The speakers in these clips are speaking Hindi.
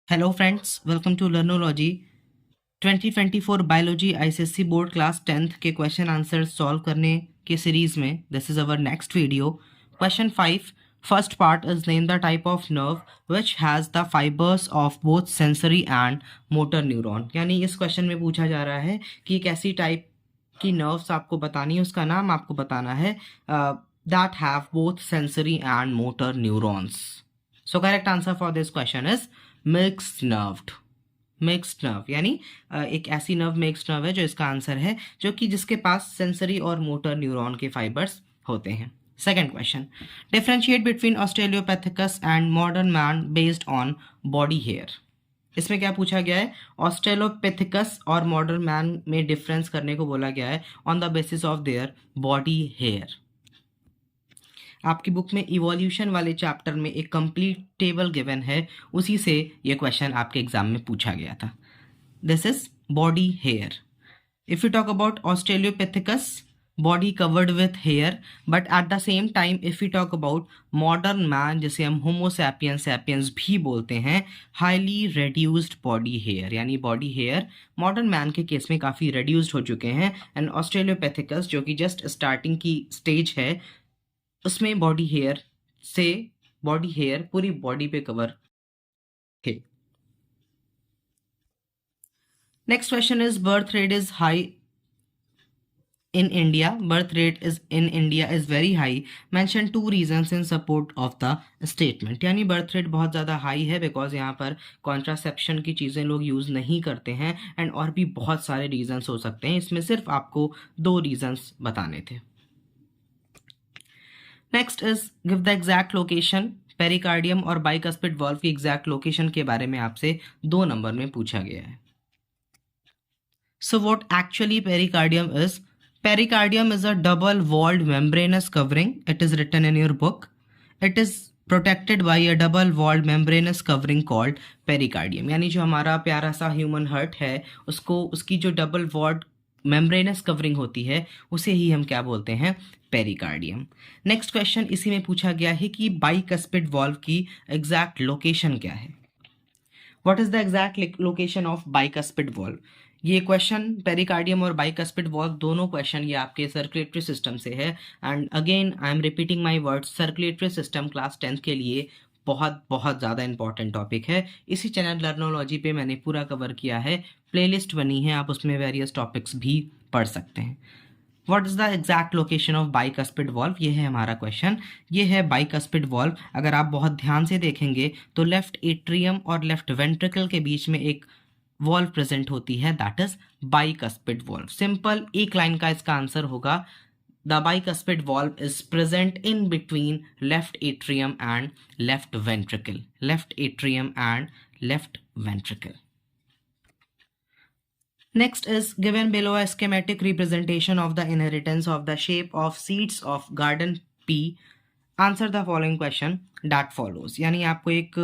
Hello friends, welcome to learnology 2024 biology ICSC board class 10th के क्वेश्चन आंसर सॉल्व करने के सीरीज में this is our next video. Question 5, first part is name the type of nerve which has the fibres of both sensory and motor neuron. यानी इस क्वेश्चन में पूछा जा रहा है कि एक ऐसी टाइप की नर्व्स आपको बतानी है, उसका नाम आपको बताना है that have both sensory and motor neurons. So correct answer for this question is mixed nerved. Mixed nerve यानी एक ऐसी नर्व मिक्स्ड नर्व है जो इसका आंसर है, जो कि जिसके पास सेंसरी और मोटर न्यूरॉन के फाइबर्स होते हैं। Second question, differentiate between australopithecus and modern man based on body hair. इसमें क्या पूछा गया है? ऑस्ट्रेलोपिथिकस और मॉडर्न मैन में डिफरेंस करने को बोला गया है on the basis of their body hair. आपकी बुक में इवोल्यूशन वाले चैप्टर में एक कंप्लीट टेबल गिवन है, उसी से ये क्वेश्चन आपके एग्जाम में पूछा गया था। This is body hair. If you talk about australopithecus, body covered with hair, but at the same time if you talk about modern man, जिसे हम होमोसैपियंस सैपियंस भी बोलते हैं, हाईली रेड्यूस्ड बॉडी हेयर। यानी बॉडी हेयर मॉडर्न मैन के केस में काफ़ी रेड्यूस्ड हो चुके हैं, एंड ऑस्ट्रेलियोपैथिकस जो कि जस्ट स्टार्टिंग की स्टेज है, उसमें बॉडी हेयर पूरी बॉडी पे कवर है। Next question is birth rate is high in India. Birth rate is in India is very high. Mention 2 reasons in support of the statement. यानी बर्थ रेट बहुत ज़्यादा हाई है बिकॉज यहाँ पर कॉन्ट्रासेप्शन की चीज़ें लोग यूज़ नहीं करते हैं, एंड और भी बहुत सारे रीजंस हो सकते हैं। इसमें सिर्फ आपको 2 रीजंस बताने थे। Next is give the exact location. Pericardium और बाइकस्पिड वॉल्व की एग्जैक्ट लोकेशन के बारे में आपसे 2 नंबर में पूछा गया है। So what actually pericardium is? Pericardium is a double-walled membranous covering. It is written in your book. It is protected by a double-walled membranous covering called pericardium. यानी जो हमारा प्यारा सा ह्यूमन हार्ट है, उसको उसकी जो डबल वॉल्ड मेम्ब्रेनस कवरिंग होती है, उसे ही हम क्या बोलते हैं? पेरिकार्डियम। नेक्स्ट क्वेश्चन इसी में पूछा गया है कि बाइकस्पिड वॉल्व की एग्जैक्ट लोकेशन क्या है। What is the exact location of bicuspid valve? ये क्वेश्चन पेरिकार्डियम और बाइकस्पिड वॉल्व दोनों क्वेश्चन ये आपके सर्कुलेटरी सिस्टम से है, and again I am repeating my words, circulatory system class 10th के लिए बहुत बहुत ज़्यादा इंपॉर्टेंट टॉपिक है। इसी चैनल लर्नोलॉजी पे मैंने पूरा कवर किया है, प्लेलिस्ट बनी है, आप उसमें वेरियस टॉपिक्स भी पढ़ सकते हैं। What is the exact location of bicuspid valve? ये है हमारा क्वेश्चन। ये है बाइकस्पिड वॉल्व। अगर आप बहुत ध्यान से देखेंगे तो लेफ्ट एट्रियम और लेफ्ट वेंट्रिकल के बीच में एक वॉल्व प्रेजेंट होती है, that is bicuspid valve. Simple एक लाइन का इसका आंसर होगा, the bicuspid valve is present in between left atrium and left ventricle. Left atrium and left ventricle. Next is given below a schematic representation of the inheritance of the shape of seeds of garden pea. Answer the following question that follows. यानी आपको एक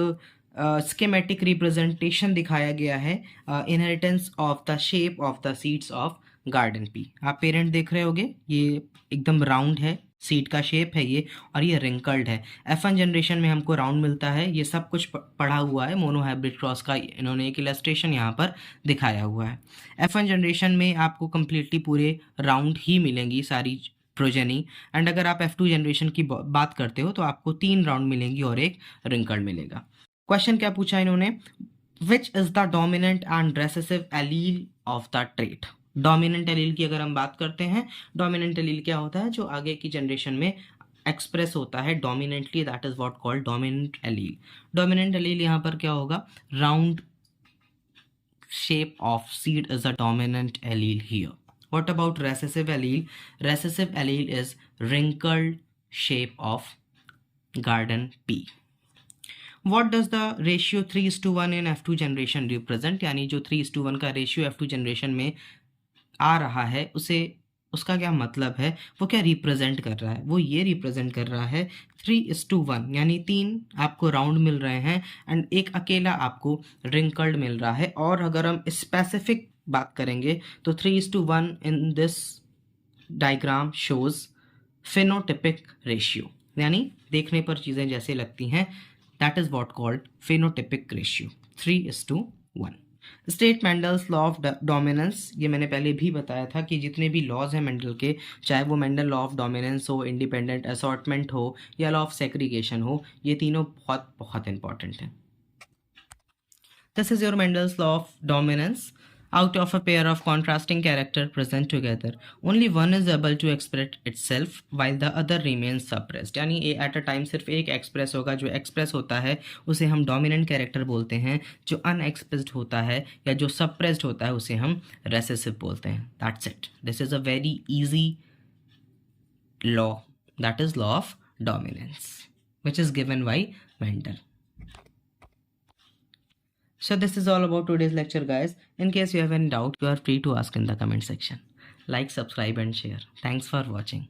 स्कीमेटिक रिप्रेजेंटेशन दिखाया गया है inheritance of the shape of the seeds of garden pea. आप पेरेंट देख रहे होगे, ये एकदम राउंड है, सीड का शेप है ये, और ये रिंकल्ड है। F1 जनरेशन में हमको राउंड मिलता है। ये सब कुछ पढ़ा हुआ है, मोनोहाइब्रिड क्रॉस का इन्होंने एक इलस्ट्रेशन यहाँ पर दिखाया हुआ है। F1 जनरेशन में आपको कम्प्लीटली पूरे राउंड ही मिलेंगी सारी प्रोजेनी, एंड अगर आप F2 जनरेशन की बात करते हो तो आपको 3 राउंड मिलेंगी और एक रिंकल्ड मिलेगा। क्वेश्चन क्या पूछा इन्होंने? Which is the dominant and recessive allele of the trait. Dominant allele की अगर हम बात करते हैं, डोमिनेंट एलील क्या होता है? जो आगे की जनरेशन में एक्सप्रेस होता है dominantly, that is what called dominant allele. Dominant allele यहाँ पर क्या होगा? Round shape of seed is a dominant allele here. What about recessive allele? Recessive allele is wrinkled shape of garden pea. What does the ratio 3:1 in F2 generation represent? यानी जो 3:1 का रेशियो F2 जनरेशन में आ रहा है, उसे उसका क्या मतलब है, वो क्या रिप्रेजेंट कर रहा है? वो ये रिप्रेजेंट कर रहा है 3:1, यानी 3 आपको राउंड मिल रहे हैं एंड एक अकेला आपको रिंकल्ड मिल रहा है। और अगर हम स्पेसिफिक बात करेंगे तो 3:1 in this diagram shows phenotypic ratio, यानी देखने पर चीज़ें जैसे लगती हैं That is what called phenotypic ratio, 3:1. State Mendel's law of dominance, ये मैंने पहले भी बताया था कि जितने भी लॉज हैं मेंडल के, चाहे वो मेंडल लॉ ऑफ डोमिनेंस हो, इंडिपेंडेंट असॉर्टमेंट हो या लॉ ऑफ सेग्रीगेशन हो, ये तीनों बहुत बहुत इंपॉर्टेंट हैं. This is your Mendel's law of dominance. Out of a pair of contrasting characters present together, only one is able to express itself while the other remains suppressed. यानी एट अ टाइम सिर्फ एक एक्सप्रेस होगा. जो एक्सप्रेस होता है उसे हम डोमिनेंट कैरेक्टर बोलते हैं. जो अनएक्सप्रेस्ड होता है या जो सप्रेस्ड होता है उसे हम रेसेसिव बोलते हैं. That's it. This is a very easy law, that is law of dominance, which is given by Mendel. So this is all about today's lecture, guys. In case you have any doubt, you are free to ask in the comment section. Like, subscribe and share. Thanks for watching.